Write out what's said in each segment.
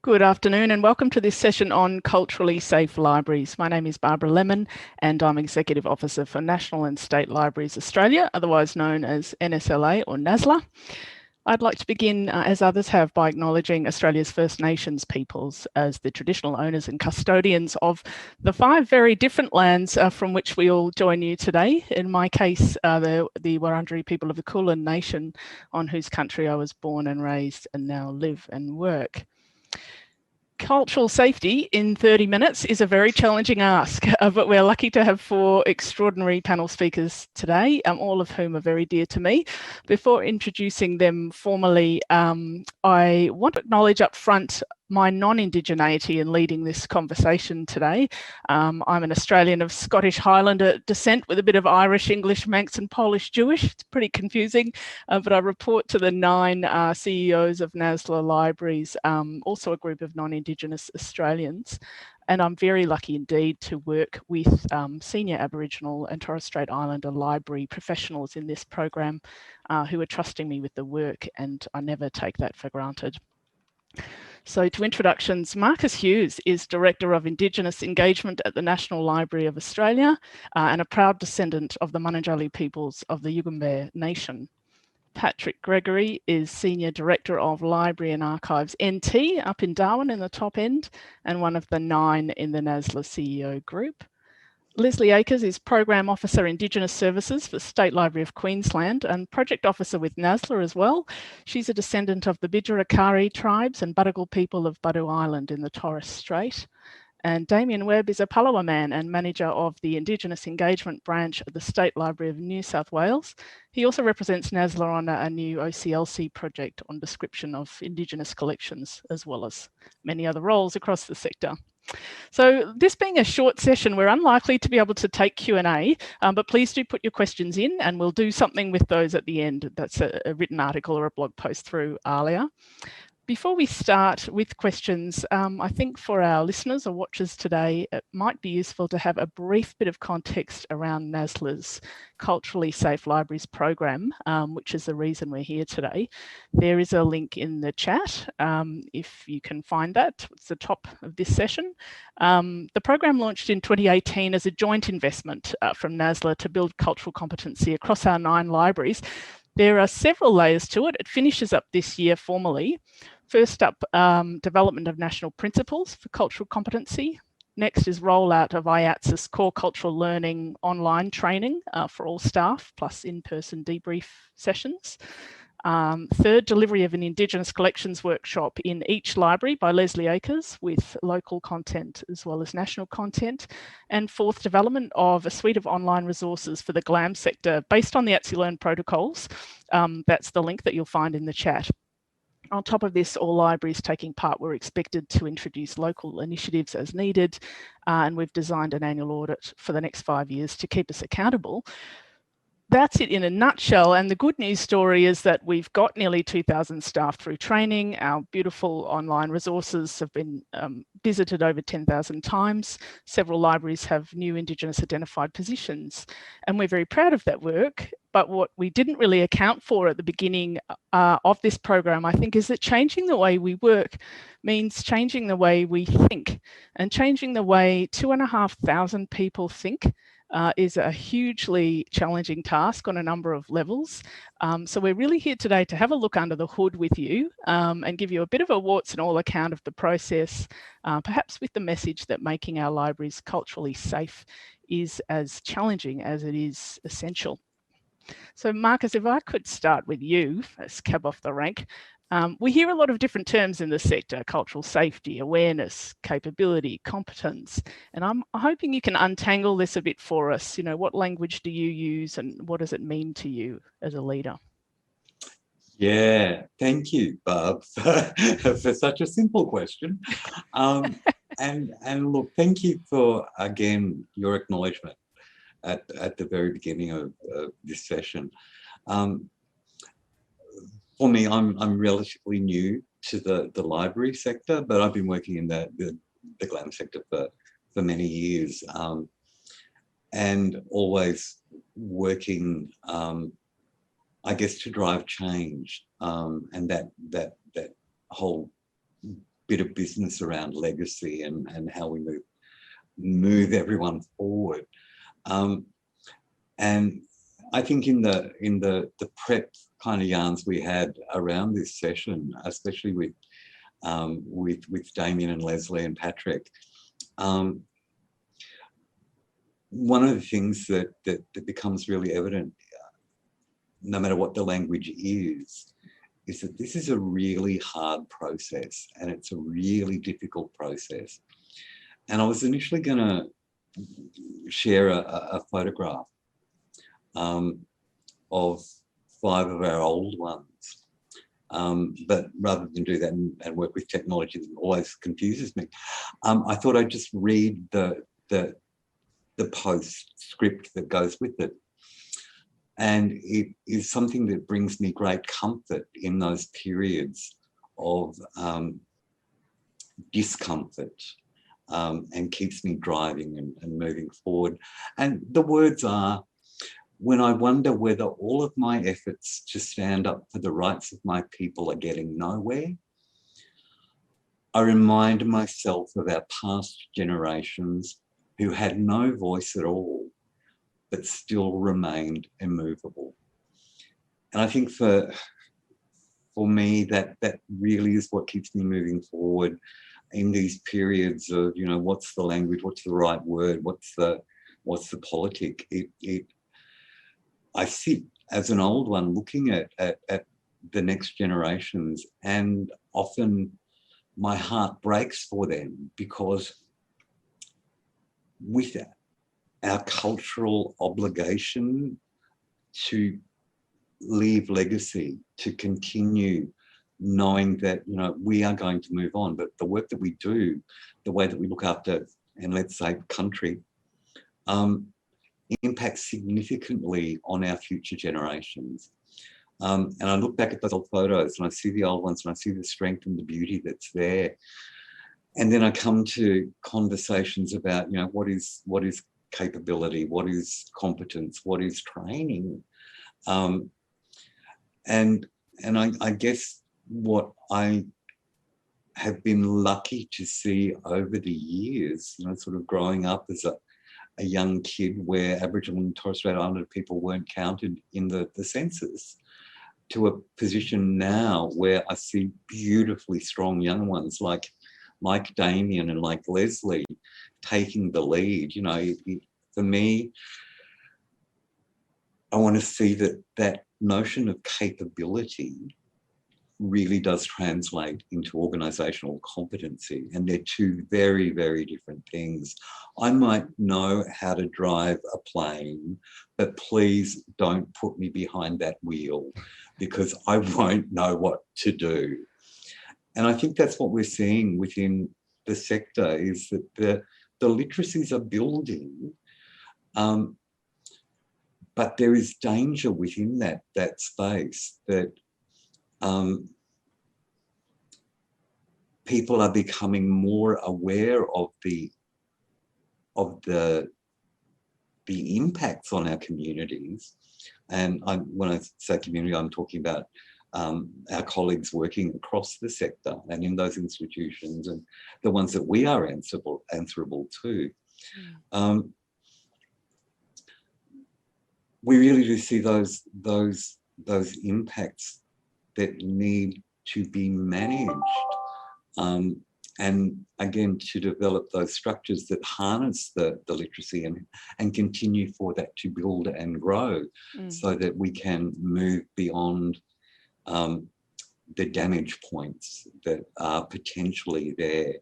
Good afternoon and welcome to this session on culturally safe libraries. My name is Barbara Lemon and I'm Executive Officer for National and State Libraries Australia, otherwise known as NSLA or NSLA. I'd like to begin, as others have, by acknowledging Australia's First Nations peoples as the traditional owners and custodians of the 5 very different lands from which we all join you today. In my case, the Wurundjeri people of the Kulin Nation, on whose country I was born and raised and now live and work. Cultural safety in 30 minutes is a very challenging ask, but we're lucky to have 4 extraordinary panel speakers today, all of whom are very dear to me. Before introducing them formally, I want to acknowledge up front my non-Indigeneity in leading this conversation today. I'm an Australian of Scottish Highlander descent with a bit of Irish, English, Manx and Polish Jewish. It's pretty confusing, but I report to the 9 CEOs of NSLA libraries, also a group of non-Indigenous Australians. And I'm very lucky indeed to work with senior Aboriginal and Torres Strait Islander library professionals in this program who are trusting me with the work, and I never take that for granted. So to introductions, Marcus Hughes is Director of Indigenous Engagement at the National Library of Australia and a proud descendant of the Mananjali peoples of the Yugambeh Nation. Patrick Gregory is Senior Director of Library and Archives NT up in Darwin in the top end and one of the 9 in the NSLA CEO group. Lesley is Program Officer Indigenous Services for State Library of Queensland and Project Officer with NSLA as well. She's a descendant of the Bidjirakari tribes and Budagal people of Budu Island in the Torres Strait. And Damien Webb is a Palawa man and manager of the Indigenous Engagement Branch at the State Library of New South Wales. He also represents NSLA on a new OCLC project on description of Indigenous collections, as well as many other roles across the sector. So this being a short session, we're unlikely to be able to take Q&A, but please do put your questions in and we'll do something with those at the end. That's a written article or a blog post through AIATSIS. Before we start with questions, I think for our listeners or watchers today, it might be useful to have a brief bit of context around NSLA's Culturally Safe Libraries program, which is the reason we're here today. There is a link in the chat if you can find that. It's the top of this session. The program launched in 2018 as a joint investment from NSLA to build cultural competency across our 9 libraries. There are several layers to it. It finishes up this year formally. First up, development of national principles for cultural competency. Next is rollout of AIATSIS core cultural learning online training for all staff, plus in-person debrief sessions. Third, delivery of an Indigenous collections workshop in each library by Lesley with local content as well as national content. And fourth, development of a suite of online resources for the GLAM sector based on the AIATSIS Learn protocols. That's the link that you'll find in the chat. On top of this, all libraries taking part were expected to introduce local initiatives as needed, and we've designed an annual audit for the next 5 years to keep us accountable. That's it in a nutshell. And the good news story is that we've got nearly 2,000 staff through training. Our beautiful online resources have been visited over 10,000 times. Several libraries have new Indigenous identified positions, and we're very proud of that work. But what we didn't really account for at the beginning of this program, I think, is that changing the way we work means changing the way we think, and changing the way 2,500 people think is a hugely challenging task on a number of levels. So we're really here today to have a look under the hood with you and give you a bit of a warts and all account of the process, perhaps with the message that making our libraries culturally safe is as challenging as it is essential. So Marcus, if I could start with you as cab off the rank. We hear a lot of different terms in the sector: cultural safety, awareness, capability, competence. And I'm hoping you can untangle this a bit for us. You know, what language do you use and what does it mean to you as a leader? Yeah, thank you, Barb, for such a simple question. And look, thank you for, again, your acknowledgement at the very beginning of this session. For me, I'm relatively new to the library sector, but I've been working in the GLAM sector for many years, and always working, I guess, to drive change, and that whole bit of business around legacy and how we move everyone forward. And I think in the prep kind of yarns we had around this session, especially with Damien and Lesley and Patrick, one of the things that becomes really evident, no matter what the language is that this is a really hard process and it's a really difficult process. And I was initially going to share a photograph of 5 of our old ones. But rather than do that and work with technology that always confuses me, I thought I'd just read the postscript that goes with it. And it is something that brings me great comfort in those periods of discomfort and keeps me driving and moving forward. And the words are, when I wonder whether all of my efforts to stand up for the rights of my people are getting nowhere, I remind myself of our past generations who had no voice at all, but still remained immovable. And I think for me, that really is what keeps me moving forward in these periods of, you know, what's the language, what's the right word, what's the politic. I sit as an old one looking at the next generations, and often my heart breaks for them, because with our cultural obligation to leave legacy, to continue knowing that, you know, we are going to move on, but the work that we do, the way that we look after, and let's say country, impacts significantly on our future generations. And I look back at those old photos and I see the old ones and I see the strength and the beauty that's there. And then I come to conversations about, you know, what is capability, what is competence, what is training. And I guess what I have been lucky to see over the years, you know, sort of growing up as a young kid where Aboriginal and Torres Strait Islander people weren't counted in the census, to a position now where I see beautifully strong young ones like Damien and like Lesley taking the lead. You know, for me, I want to see that notion of capability really does translate into organisational competency, and they're two very, very different things. I might know how to drive a plane, but please don't put me behind that wheel, because I won't know what to do. And I think that's what we're seeing within the sector, is that the literacies are building, but there is danger within that space, that people are becoming more aware of the impacts on our communities. And when I say community, I'm talking about our colleagues working across the sector and in those institutions, and the ones that we are answerable to. We really do see those impacts that need to be managed. And again, to develop those structures that harness the literacy and continue for that to build and grow, so that we can move beyond the damage points that are potentially there.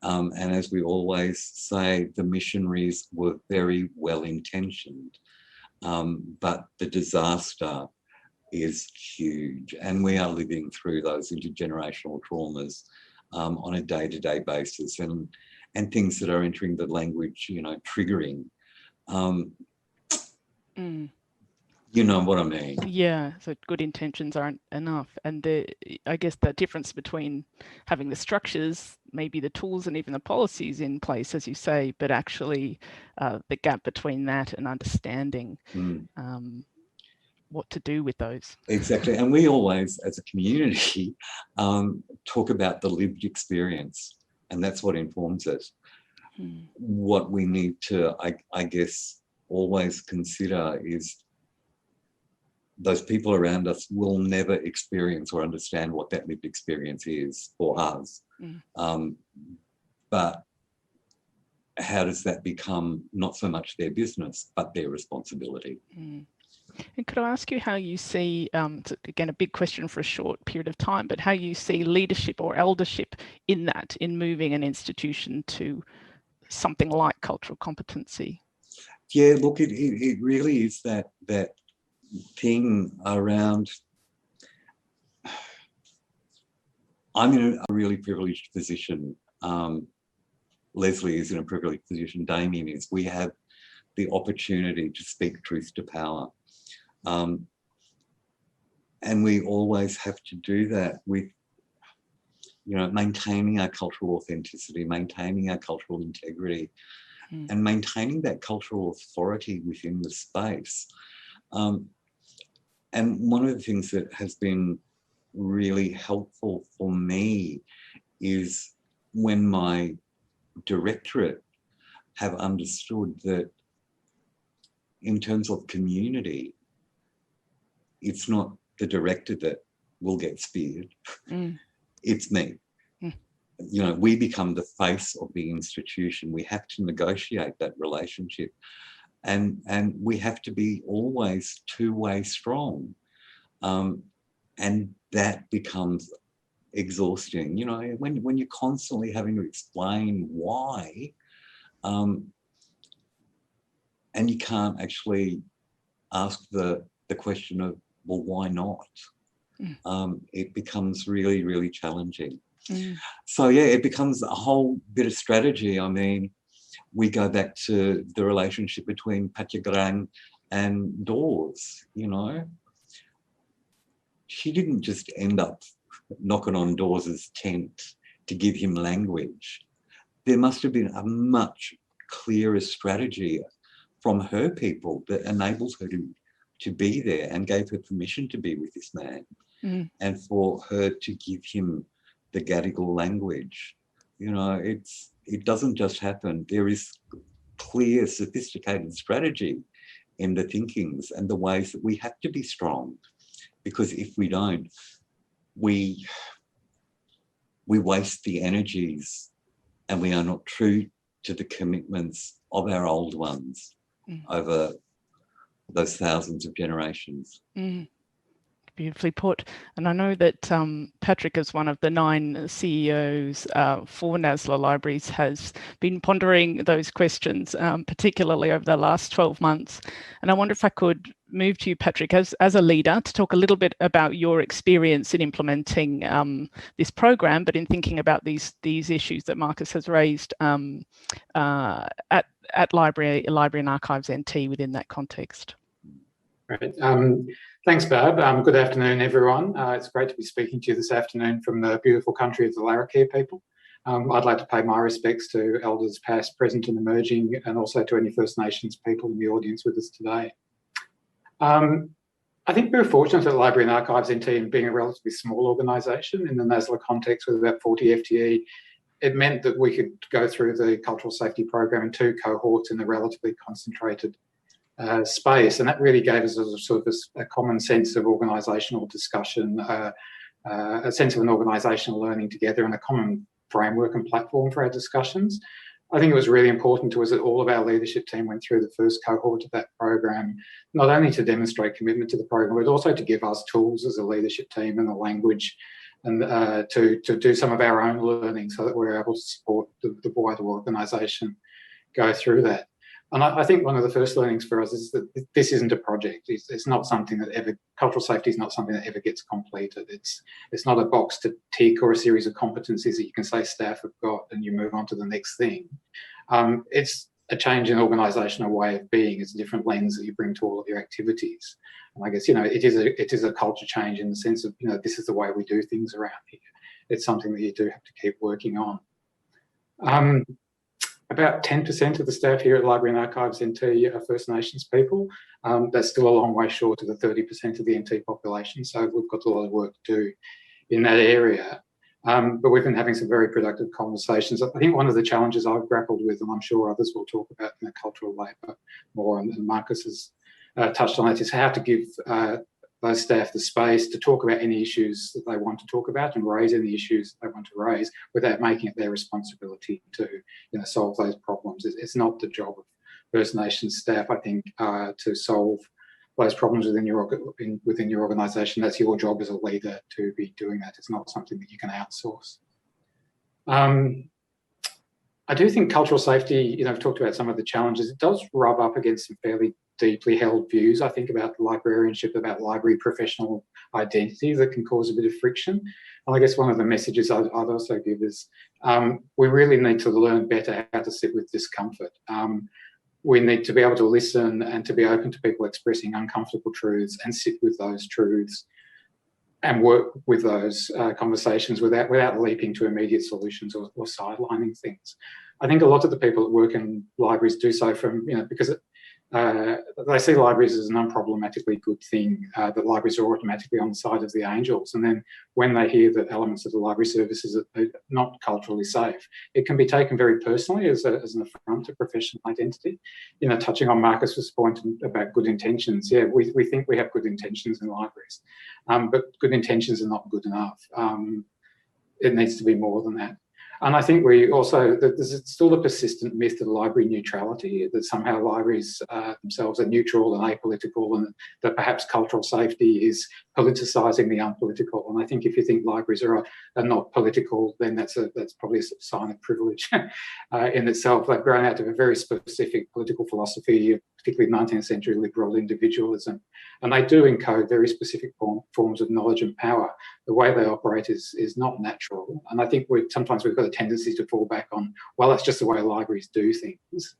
And as we always say, the missionaries were very well intentioned, but the disaster is huge, and we are living through those intergenerational traumas on a day-to-day basis, and things that are entering the language, you know, triggering. You know what I mean? Yeah, so good intentions aren't enough. And I guess the difference between having the structures, maybe the tools and even the policies in place, as you say, but actually the gap between that and understanding. what to do with those. Exactly. And we always, as a community, talk about the lived experience, and that's what informs it. What we need to, I guess, always consider is those people around us will never experience or understand what that lived experience is for us. But how does that become not so much their business, but their responsibility? And could I ask you how you see, again, a big question for a short period of time, but how you see leadership or eldership in that, in moving an institution to something like cultural competency? Yeah, look, it really is that thing around, I'm in a really privileged position. Lesley is in a privileged position, Damien is. We have the opportunity to speak truth to power. And we always have to do that with, maintaining our cultural authenticity, maintaining our cultural integrity, and maintaining that cultural authority within the space. And one of the things that has been really helpful for me is when my directorate have understood that in terms of community, it's not the director that will get speared, it's me. We become the face of the institution. We have to negotiate that relationship, and we have to be always two-way strong, and that becomes exhausting. When you're constantly having to explain why, and you can't actually ask the question of, well, why not? It becomes really, really challenging. So yeah, it becomes a whole bit of strategy. I mean, we go back to the relationship between Patjagrang and Dawes, She didn't just end up knocking on Dawes' tent to give him language. There must have been a much clearer strategy from her people that enables her to be there and gave her permission to be with this man, and for her to give him the Gadigal language. It doesn't just happen. There is clear, sophisticated strategy in the thinkings and the ways that we have to be strong, because if we don't, we waste the energies and we are not true to the commitments of our old ones over those thousands of generations. Beautifully put. And I know that Patrick, as one of the 9 CEOs for NSLA Libraries, has been pondering those questions, particularly over the last 12 months. And I wonder if I could move to you, Patrick, as a leader, to talk a little bit about your experience in implementing this program, but in thinking about these issues that Marcus has raised at Library and Archives NT within that context. Right. Thanks, Barb. Good afternoon, everyone. It's great to be speaking to you this afternoon from the beautiful country of the Larrakia people. I'd like to pay my respects to elders past, present and emerging, and also to any First Nations people in the audience with us today. I think we're fortunate at Library and Archives NT in being a relatively small organisation in the NSLA context with about 40 FTE. It meant that we could go through the cultural safety program in 2 cohorts in a relatively concentrated space, and that really gave us a common sense of organisational discussion, a sense of an organisational learning together, and a common framework and platform for our discussions. I think it was really important to us that all of our leadership team went through the first cohort of that program, not only to demonstrate commitment to the program, but also to give us tools as a leadership team and the language, and to do some of our own learning so that we're able to support the wider organisation go through that. And I think one of the first learnings for us is that this isn't a project. It's not something that ever, cultural safety is not something that ever gets completed. It's not a box to tick or a series of competencies that you can say staff have got and you move on to the next thing. It's a change in organisational way of being. It's a different lens that you bring to all of your activities. And I guess, it is a culture change in the sense of, this is the way we do things around here. It's something that you do have to keep working on. About 10% of the staff here at Library and Archives NT are First Nations people. That's still a long way short of the 30% of the NT population, so we've got a lot of work to do in that area. But we've been having some very productive conversations. I think one of the challenges I've grappled with, and I'm sure others will talk about in the cultural labour more, and Marcus has touched on it, is how to give those staff the space to talk about any issues that they want to talk about and raise any issues they want to raise without making it their responsibility to solve those problems. It's not the job of First Nations staff, I think, to solve those problems within your organisation. That's your job as a leader to be doing that. It's not something that you can outsource. I do think cultural safety, I've talked about some of the challenges. It does rub up against some fairly deeply held views, I think, about librarianship, about library professional identity that can cause a bit of friction. And I guess one of the messages I'd also give is we really need to learn better how to sit with discomfort. We need to be able to listen and to be open to people expressing uncomfortable truths and sit with those truths and work with those conversations without leaping to immediate solutions or sidelining things. I think a lot of the people that work in libraries do so from, because they see libraries as an unproblematically good thing, that libraries are automatically on the side of the angels. And then when they hear that elements of the library services are not culturally safe, it can be taken very personally as an affront to professional identity. Touching on Marcus's point about good intentions, yeah, we think we have good intentions in libraries, but good intentions are not good enough. It needs to be more than that. And I think there's still a persistent myth of library neutrality, that somehow libraries themselves are neutral and apolitical, and that perhaps cultural safety is politicising the unpolitical. And I think if you think libraries are not political, then that's probably a sign of privilege in itself. They've grown out of a very specific political philosophy, particularly 19th century liberal individualism. And they do encode very specific forms of knowledge and power. The way they operate is not natural. And I think sometimes we've got a tendency to fall back on, well, that's just the way libraries do things,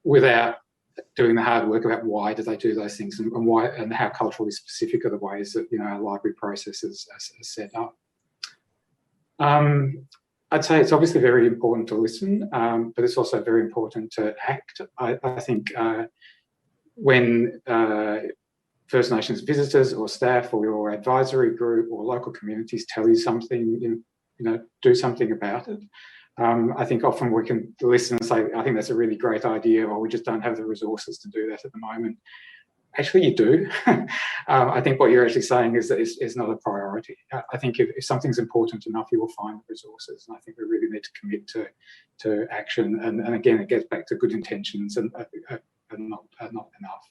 without doing the hard work about why do they do those things and why and how culturally specific are the ways that our library processes are set up. I'd say it's obviously very important to listen, but it's also very important to act. I think when First Nations visitors or staff or your advisory group or local communities tell you something, do something about it. I think often we can listen and say, I think that's a really great idea, or we just don't have the resources to do that at the moment. Actually, you do. I think what you're actually saying is that it's not a priority. I think if something's important enough, you will find the resources. And I think we really need to commit to action. And again, it gets back to good intentions and not enough.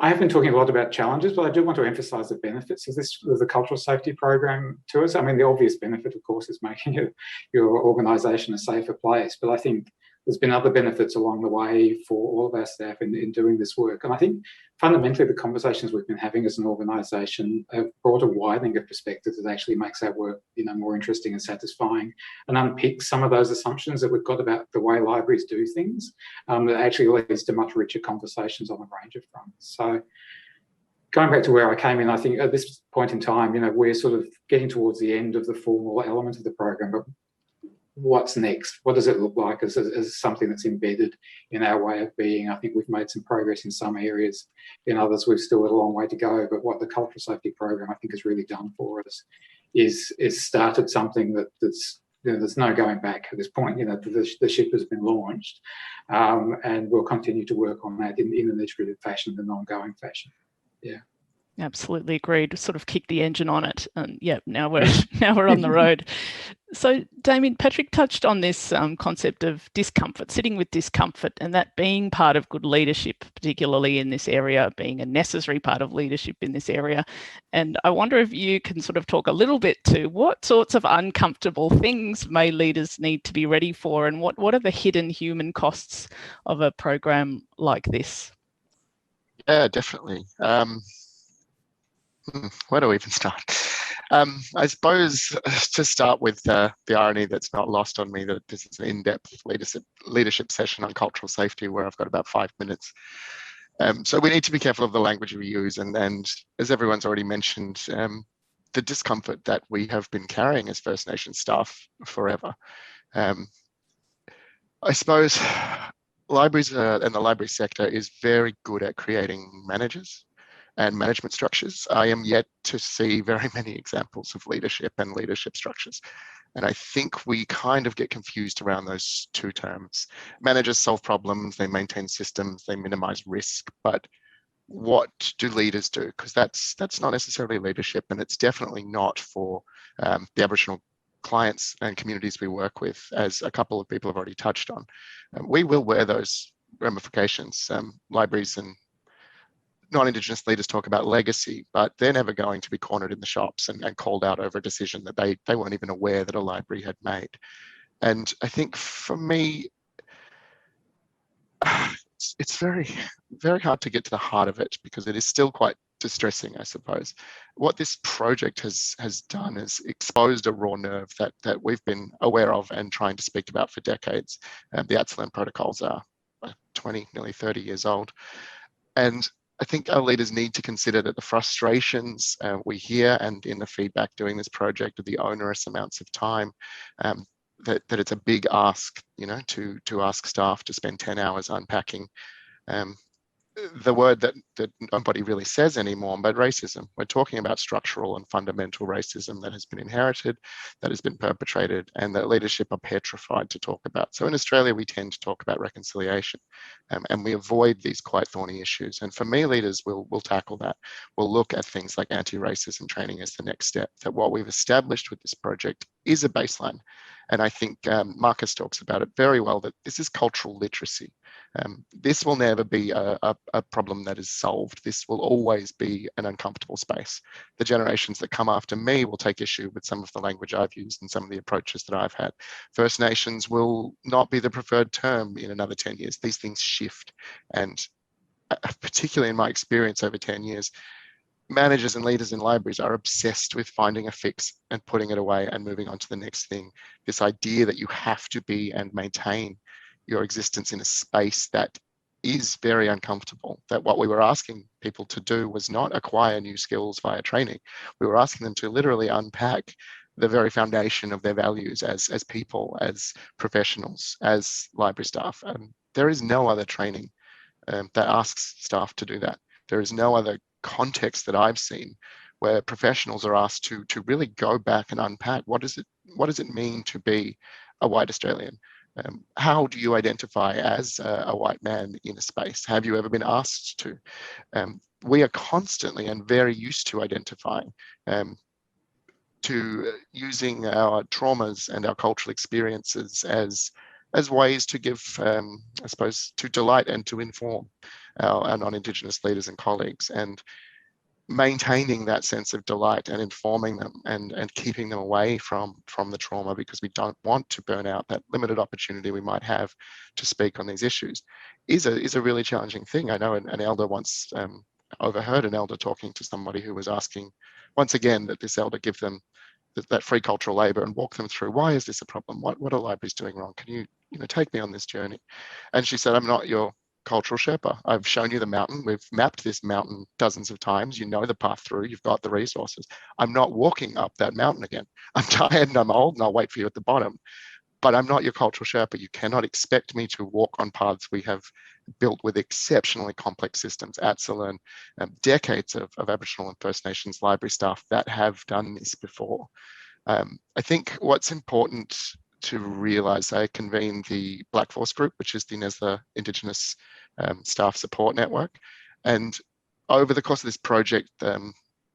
I have been talking a lot about challenges, but I do want to emphasise the benefits of the cultural safety program to us. I mean, the obvious benefit, of course, is making your organisation a safer place. But I think there's been other benefits along the way for all of our staff in doing this work. And I think fundamentally the conversations we've been having as an organisation have brought a widening of perspectives that actually makes our work more interesting and satisfying, and unpicks some of those assumptions that we've got about the way libraries do things, that actually leads to much richer conversations on a range of fronts. So going back to where I came in, I think at this point in time, we're sort of getting towards the end of the formal element of the program, but what's next? What does it look like as something that's embedded in our way of being? I think we've made some progress in some areas. In others, we've still got a long way to go. But what the cultural safety program, I think, has really done for us is started something that's there's no going back at this point. The ship has been launched, and we'll continue to work on that in an iterative fashion, an ongoing fashion. Yeah. Absolutely agreed. Sort of kick the engine on it, and yeah, now we're on the road. So, Damien, Patrick touched on this concept of discomfort, sitting with discomfort, and that being part of good leadership, particularly in this area, being a necessary part of leadership in this area. And I wonder if you can sort of talk a little bit to what sorts of uncomfortable things may leaders need to be ready for, and what are the hidden human costs of a program like this? Yeah, definitely. Where do we even start? I suppose to start with the irony that's not lost on me that this is an in-depth leadership session on cultural safety where I've got about 5 minutes. So we need to be careful of the language we use, and as everyone's already mentioned, the discomfort that we have been carrying as First Nation staff forever. I suppose libraries and the library sector is very good at creating managers and management structures. I am yet to see very many examples of leadership and leadership structures. And I think we kind of get confused around those two terms. Managers solve problems, they maintain systems, they minimize risk, but what do leaders do? Because that's not necessarily leadership, and it's definitely not for the Aboriginal clients and communities we work with, as a couple of people have already touched on. We will wear those ramifications. Libraries and non-Indigenous leaders talk about legacy, but they're never going to be cornered in the shops and called out over a decision that they weren't even aware that a library had made. And I think for me, it's very, very hard to get to the heart of it, because it is still quite distressing, I suppose. What this project has done is exposed a raw nerve that we've been aware of and trying to speak about for decades. The AIATSIS protocols are 20, nearly 30 years old. And I think our leaders need to consider that the frustrations we hear, and in the feedback doing this project, of the onerous amounts of time, that it's a big ask, to ask staff to spend 10 hours unpacking the word that nobody really says anymore, but racism. We're talking about structural and fundamental racism that has been inherited, that has been perpetrated, and that leadership are petrified to talk about. So in Australia, we tend to talk about reconciliation, and we avoid these quite thorny issues. And for me, leaders will tackle that. We'll look at things like anti-racism training as the next step, that what we've established with this project is a baseline. And I think Marcus talks about it very well, that this is cultural literacy. This will never be a problem that is solved. This will always be an uncomfortable space. The generations that come after me will take issue with some of the language I've used and some of the approaches that I've had. First Nations will not be the preferred term in another 10 years. These things shift. And particularly in my experience over 10 years, managers and leaders in libraries are obsessed with finding a fix and putting it away and moving on to the next thing. This idea that you have to be and maintain your existence in a space that is very uncomfortable, that what we were asking people to do was not acquire new skills via training. We were asking them to literally unpack the very foundation of their values as people, as professionals, as library staff. There is no other training that asks staff to do that. There is no other context that I've seen where professionals are asked to really go back and unpack what does it mean to be a white Australian. How do you identify as a white man in a space? Have you ever been asked to? We are constantly and very used to identifying, to using our traumas and our cultural experiences as ways to give, I suppose, to delight and to inform our non-Indigenous leaders and colleagues, and maintaining that sense of delight and informing them and keeping them away from the trauma, because we don't want to burn out that limited opportunity we might have to speak on these issues, is a really challenging thing. I know an elder once overheard an elder talking to somebody who was asking, once again, that this elder give them that free cultural labour and walk them through, why is this a problem? What are libraries doing wrong? Can you take me on this journey? And she said, I'm not your cultural Sherpa. I've shown you the mountain. We've mapped this mountain dozens of times. You know the path through. You've got the resources. I'm not walking up that mountain again. I'm tired and I'm old and I'll wait for you at the bottom. But I'm not your cultural Sherpa. You cannot expect me to walk on paths we have built with exceptionally complex systems. AIATSIS and decades of Aboriginal and First Nations library staff that have done this before. I think what's important to realise, I convene the Black Force Group, which is the NSLA Indigenous Staff Support Network. And over the course of this project,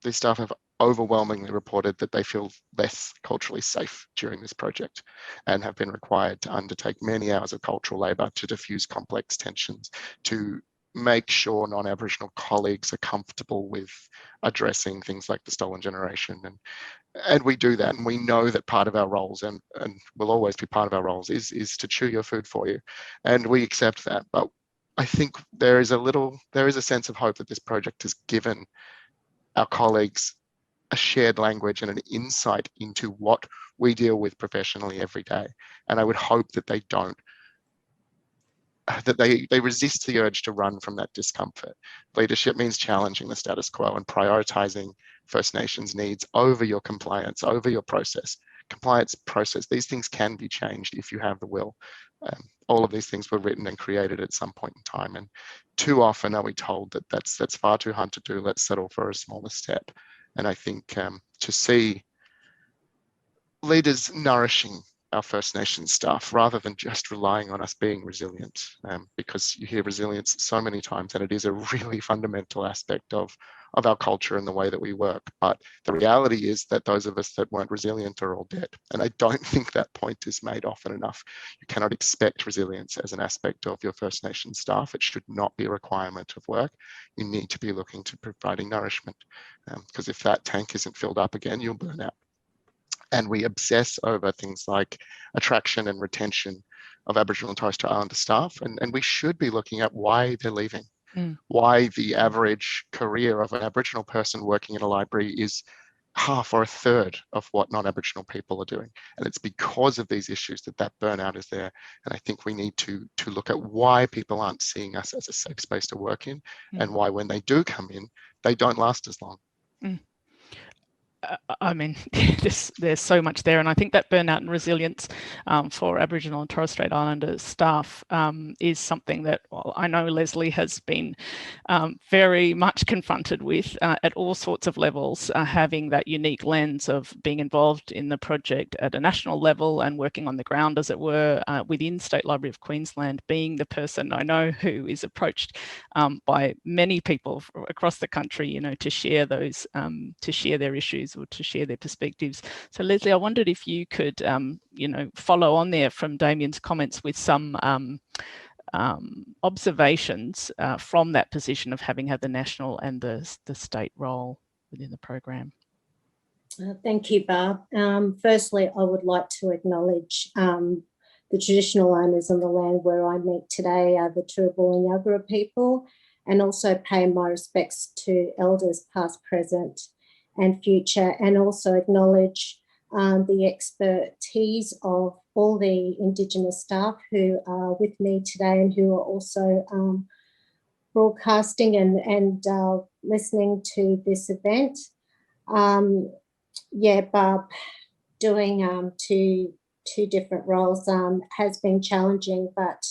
these staff have overwhelmingly reported that they feel less culturally safe during this project and have been required to undertake many hours of cultural labour to diffuse complex tensions, to make sure non-Aboriginal colleagues are comfortable with addressing things like the stolen generation. And we do that, and we know that part of our roles, and will always be part of our roles, is to chew your food for you, and we accept that. But I think there is a sense of hope that this project has given our colleagues a shared language and an insight into what we deal with professionally every day. And I would hope that they don't, that they resist the urge to run from that discomfort. Leadership means challenging the status quo and prioritising First Nations needs over your compliance, over your process. Compliance, process, these things can be changed if you have the will. All of these things were written and created at some point in time, and too often are we told that that's far too hard to do, let's settle for a smaller step. And I think to see leaders nourishing our First Nations staff rather than just relying on us being resilient, because you hear resilience so many times, and it is a really fundamental aspect of our culture and the way that we work. But the reality is that those of us that weren't resilient are all dead. And I don't think that point is made often enough. You cannot expect resilience as an aspect of your First Nations staff. It should not be a requirement of work. You need to be looking to providing nourishment, because if that tank isn't filled up again, you'll burn out. And we obsess over things like attraction and retention of Aboriginal and Torres Strait Islander staff. And we should be looking at why they're leaving, why the average career of an Aboriginal person working in a library is half or a third of what non-Aboriginal people are doing. And it's because of these issues that burnout is there. And I think we need to look at why people aren't seeing us as a safe space to work in, and why when they do come in, they don't last as long. I mean, there's so much there, and I think that burnout and resilience for Aboriginal and Torres Strait Islander staff is something that, well, I know Lesley has been very much confronted with at all sorts of levels, having that unique lens of being involved in the project at a national level and working on the ground, as it were, within State Library of Queensland, being the person I know who is approached by many people across the country, you know, to share those, to share their issues or to share their perspectives. So Lesley, I wondered if you could, you know, follow on there from Damien's comments with some observations from that position of having had the national and the state role within the program. Thank you, Barb. Firstly, I would like to acknowledge the traditional owners on the land where I meet today are the Turrbal and Yagara people, and also pay my respects to elders past, present and future, and also acknowledge the expertise of all the Indigenous staff who are with me today and who are also broadcasting and listening to this event. Yeah, Barb, doing two different roles has been challenging, but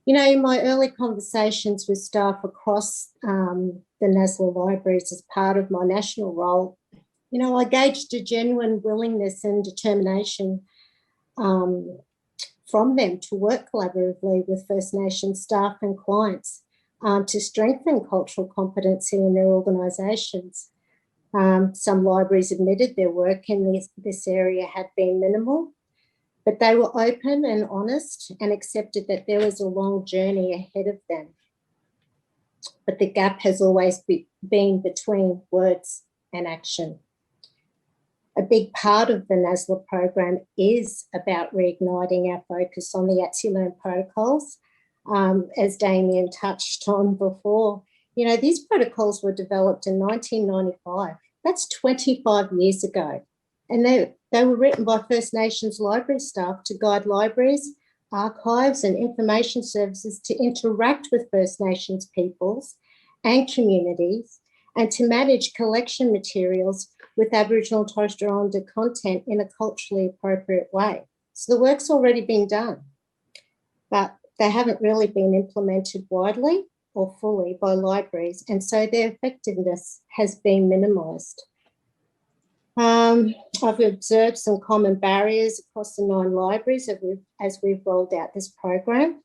you know, in my early conversations with staff across the NSLA libraries as part of my national role, you know, I gauged a genuine willingness and determination from them to work collaboratively with First Nations staff and clients to strengthen cultural competency in their organisations. Some libraries admitted their work in this area had been minimal, but they were open and honest and accepted that there was a long journey ahead of them. But the gap has always been between words and action. A big part of the NSLA program is about reigniting our focus on the AIATSIS Learn protocols. As Damien touched on before, you know, these protocols were developed in 1995. That's 25 years ago. And they were written by First Nations library staff to guide libraries, archives and information services to interact with First Nations peoples and communities, and to manage collection materials with Aboriginal and Torres Strait Islander content in a culturally appropriate way. So the work's already been done, but they haven't really been implemented widely or fully by libraries, and so their effectiveness has been minimised. I've observed some common barriers across the 9 libraries as we've rolled out this program.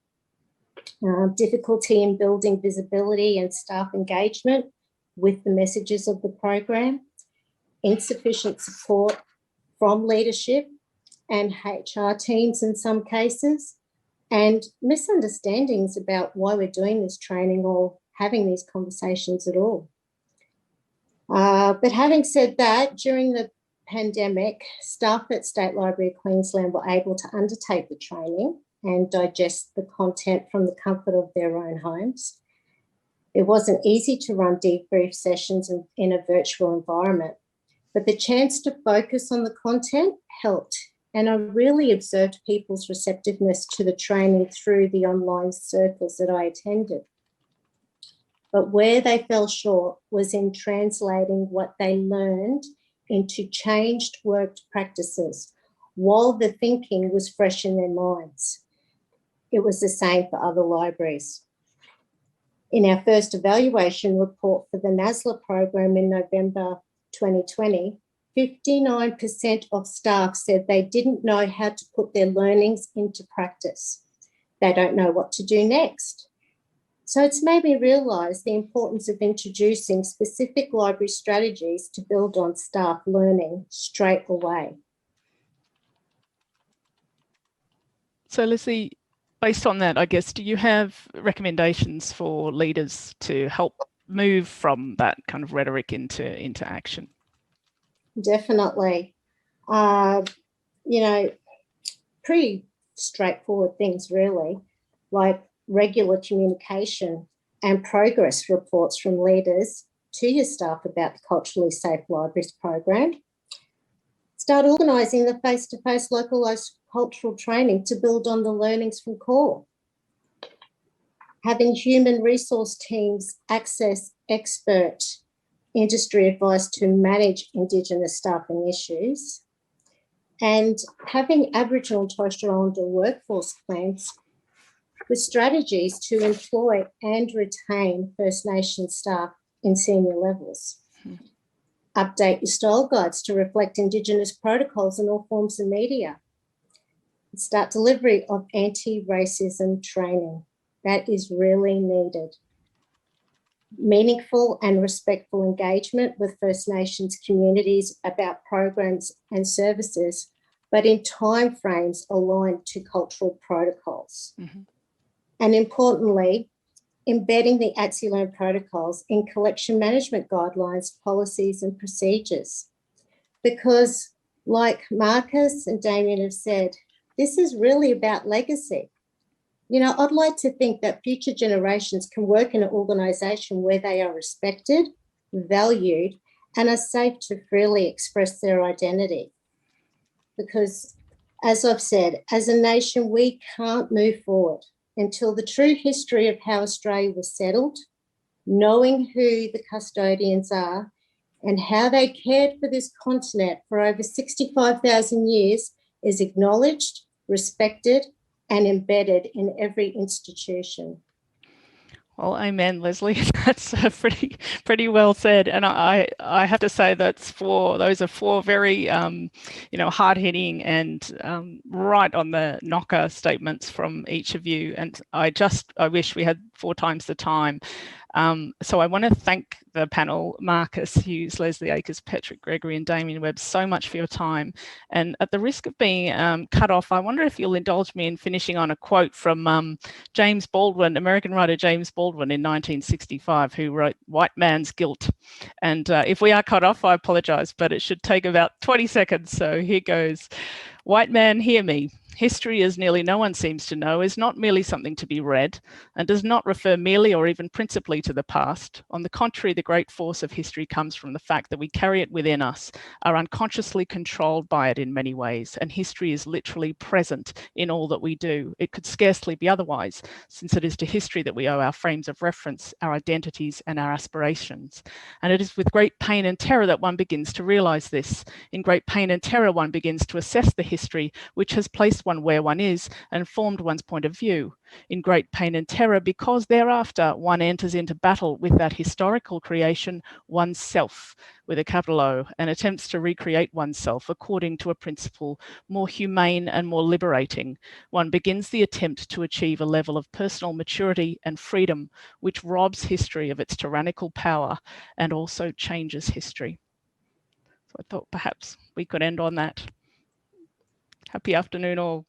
Difficulty in building visibility and staff engagement with the messages of the program, insufficient support from leadership and HR teams in some cases, and misunderstandings about why we're doing this training or having these conversations at all. But having said that, during the pandemic, staff at State Library of Queensland were able to undertake the training and digest the content from the comfort of their own homes. It wasn't easy to run debrief sessions in a virtual environment, but the chance to focus on the content helped, and I really observed people's receptiveness to the training through the online circles that I attended. But where they fell short was in translating what they learned into changed work practices while the thinking was fresh in their minds. It was the same for other libraries. In our first evaluation report for the NSLA program in November 2020, 59% of staff said they didn't know how to put their learnings into practice. They don't know what to do next. So it's made me realise the importance of introducing specific library strategies to build on staff learning straight away. So Lesley, based on that, I guess, do you have recommendations for leaders to help move from that kind of rhetoric into action? Definitely. You know, pretty straightforward things really, like regular communication and progress reports from leaders to your staff about the Culturally Safe Libraries program. Start organising the face-to-face localised cultural training to build on the learnings from CORE. Having human resource teams access expert industry advice to manage Indigenous staffing issues, and having Aboriginal and Torres Strait Islander workforce plans with strategies to employ and retain First Nation staff in senior levels. Update your style guides to reflect Indigenous protocols in all forms of media. Start delivery of anti-racism training. That is really needed. Meaningful and respectful engagement with First Nations communities about programs and services, but in timeframes aligned to cultural protocols. Mm-hmm. And importantly, embedding the AIATSIS Learn protocols in collection management guidelines, policies and procedures. Because like Marcus and Damien have said, this is really about legacy. You know, I'd like to think that future generations can work in an organisation where they are respected, valued, and are safe to freely express their identity. Because, as I've said, as a nation, we can't move forward until the true history of how Australia was settled, knowing who the custodians are and how they cared for this continent for over 65,000 years is acknowledged, respected, and embedded in every institution. Well, amen, Lesley. That's pretty well said. And I have to say those are four very hard-hitting and right on the knocker statements from each of you. And I wish we had 4 times the time. So I want to thank the panel, Marcus, Hughes, Lesley Akers, Patrick, Gregory and Damien Webb, so much for your time. And at the risk of being cut off, I wonder if you'll indulge me in finishing on a quote from James Baldwin, American writer James Baldwin in 1965, who wrote "White Man's Guilt." And if we are cut off, I apologise, but it should take about 20 seconds. So here goes. White man, hear me. History, as nearly no one seems to know, is not merely something to be read and does not refer merely or even principally to the past. On the contrary, the great force of history comes from the fact that we carry it within us, are unconsciously controlled by it in many ways, and history is literally present in all that we do. It could scarcely be otherwise, since it is to history that we owe our frames of reference, our identities and our aspirations. And it is with great pain and terror that one begins to realise this. In great pain and terror, one begins to assess the history which has placed one where one is and formed one's point of view. In great pain and terror, because thereafter one enters into battle with that historical creation, oneself, with a capital O, and attempts to recreate oneself according to a principle more humane and more liberating. One begins the attempt to achieve a level of personal maturity and freedom which robs history of its tyrannical power and also changes history. So I thought perhaps we could end on that. Happy afternoon all.